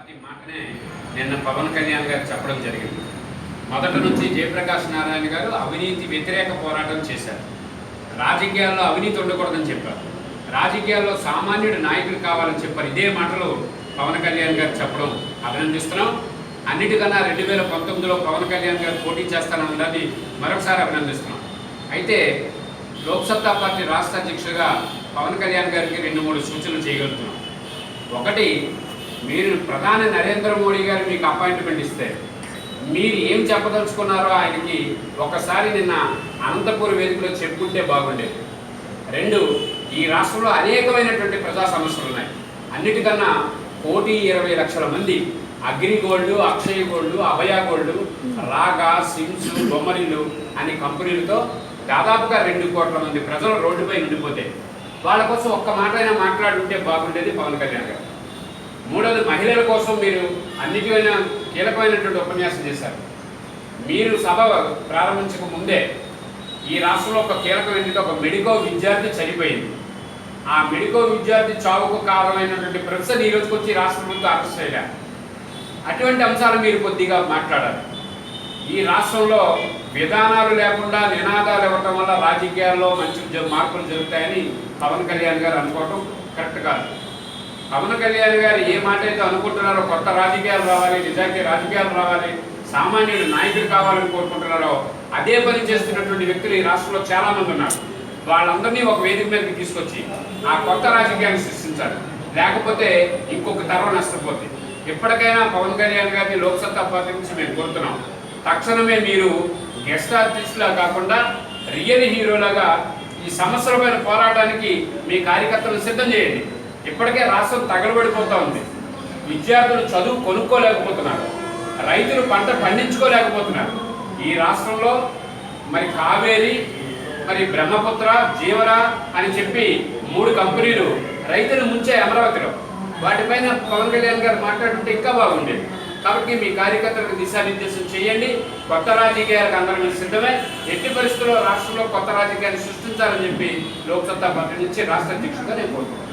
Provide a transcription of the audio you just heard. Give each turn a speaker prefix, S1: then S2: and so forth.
S1: Party మాటనే నిన్న పవన్ కళ్యాణ్ గారు చెప్పడం జరిగింది. మొదటి నుంచి జయప్రకాష్ నారాయణ గారు అవినీతి వ్యతిరేక పోరాటం చేశారు. రాజకీయాల్లో అవినీతి ఉండకూడదని చెప్పారు. రాజకీయాల్లో సామాన్యుడు నాయకులు కావాలని చెప్పారు. ఇదే మాటలు పవన్ కళ్యాణ్ గారు చెప్పడం అభినందిస్తున్నాం. అన్నిటికన్నా 2019లో పవన్ కళ్యాణ్ గారు పోటీ చేస్తానన్నదాన్ని మరొకసారి అభినందిస్తున్నాం. అయితే లోక్సత్తా పార్టీ రాష్ట్ర అధ్యక్షుడిగా పవన్ కళ్యాణ్ గారికి 2-3 సూచనలు చేయగలుగుతున్నాం. ఒకటి, మీరు ప్రధాని నరేంద్ర మోడీ గారు మీకు అపాయింట్మెంట్ ఇస్తే మీరు ఏం చెప్పదలుచుకున్నారో ఆయనకి ఒకసారి నిన్న అనంతపూర్ వేదికలో చెప్పుకుంటే బాగుండేది. 2, ఈ రాష్ట్రంలో అనేకమైనటువంటి ప్రజా సమస్యలు ఉన్నాయి. అన్నిటికన్నా 1,20,00,000 మంది అగ్రిగోల్డ్, అక్షయ గోల్డ్, అభయ గోల్డ్, రాగా, సిమ్స్, బొమ్మరిల్లు అనే కంపెనీలతో దాదాపుగా 2 కోట్ల మంది ప్రజలు రోడ్డుపై ఉండిపోతే వాళ్ళ కోసం ఒక్క మాట అయినా మాట్లాడుంటే బాగుండేది పవన్ కళ్యాణ్ గారు. 3వది, మహిళల కోసం మీరు అన్నిటికైనా కీలకమైనటువంటి ఉపన్యాసం చేశారు. మీరు సభ ప్రారంభించక ముందే ఈ రాష్ట్రంలో ఒక కీలకమైనటువంటి ఒక మెడికో విద్యార్థి చనిపోయింది. ఆ మెడికో విద్యార్థి చావుకు కారణమైనటువంటి ప్రొఫెసర్ ఈ రోజుకి వచ్చి రాష్ట్ర ప్రభుత్వం అరెస్ట్ అయ్యారు. అటువంటి అంశాలు మీరు కొద్దిగా మాట్లాడాలి. ఈ రాష్ట్రంలో విధానాలు లేకుండా నినాదాలు ఇవ్వటం వల్ల రాజకీయాల్లో మంచి మార్పులు జరుగుతాయని పవన్ కళ్యాణ్ గారు అనుకోవటం కరెక్ట్ కాదు. పవన్ కళ్యాణ్ గారు ఏ మాట అయితే అనుకుంటున్నారో, కొత్త రాజకీయాలు రావాలి, నిజాయితీ రాజకీయాలు రావాలి, సామాన్యుడు నాయకుడు కావాలని కోరుకుంటున్నారో అదే పని చేస్తున్నటువంటి వ్యక్తులు ఈ రాష్ట్రంలో చాలామంది ఉన్నారు. వాళ్ళందరినీ ఒక వేదిక మీదకి తీసుకొచ్చి ఆ కొత్త రాజకీయాన్ని సృష్టించాలి. లేకపోతే ఇంకొక తరం నష్టపోతుంది. ఎప్పటికైనా పవన్ కళ్యాణ్ గారిని లోక్సత్తా పార్టీ నుంచి మేము కోరుతున్నాం, తక్షణమే మీరు గెస్ట్ ఆర్టిస్ట్లా కాకుండా రియల్ హీరోలాగా ఈ సమస్యలపైన పోరాటానికి మీ కార్యకర్తలను సిద్ధం చేయండి. ఇప్పటికే రాష్ట్రం తగలబడిపోతూ ఉంది. విద్యార్థులు చదువు కొనుక్కోలేకపోతున్నారు, రైతులు పంట పండించుకోలేకపోతున్నారు. ఈ రాష్ట్రంలో మరి కావేరి, మరి బ్రహ్మపుత్ర, జీవరా అని చెప్పి 3 కంపెనీలు రైతులు ముంచే అమరావతిలో. వాటిపైన పవన్ కళ్యాణ్ గారు మాట్లాడుతుంటే ఇంకా బాగుండేది. కాబట్టి మీ కార్యకర్తలకు దిశానిర్దేశం చేయండి. కొత్త రాజకీయాలకు అందరం మీరు సిద్ధమే. ఎట్టి పరిస్థితుల్లో రాష్ట్రంలో కొత్త రాజకీయాన్ని సృష్టించాలని చెప్పి లోక్సత్తా పార్టీ నుంచి రాష్ట్ర అధ్యక్షుడిగా నేను కోరుకుంటున్నాను.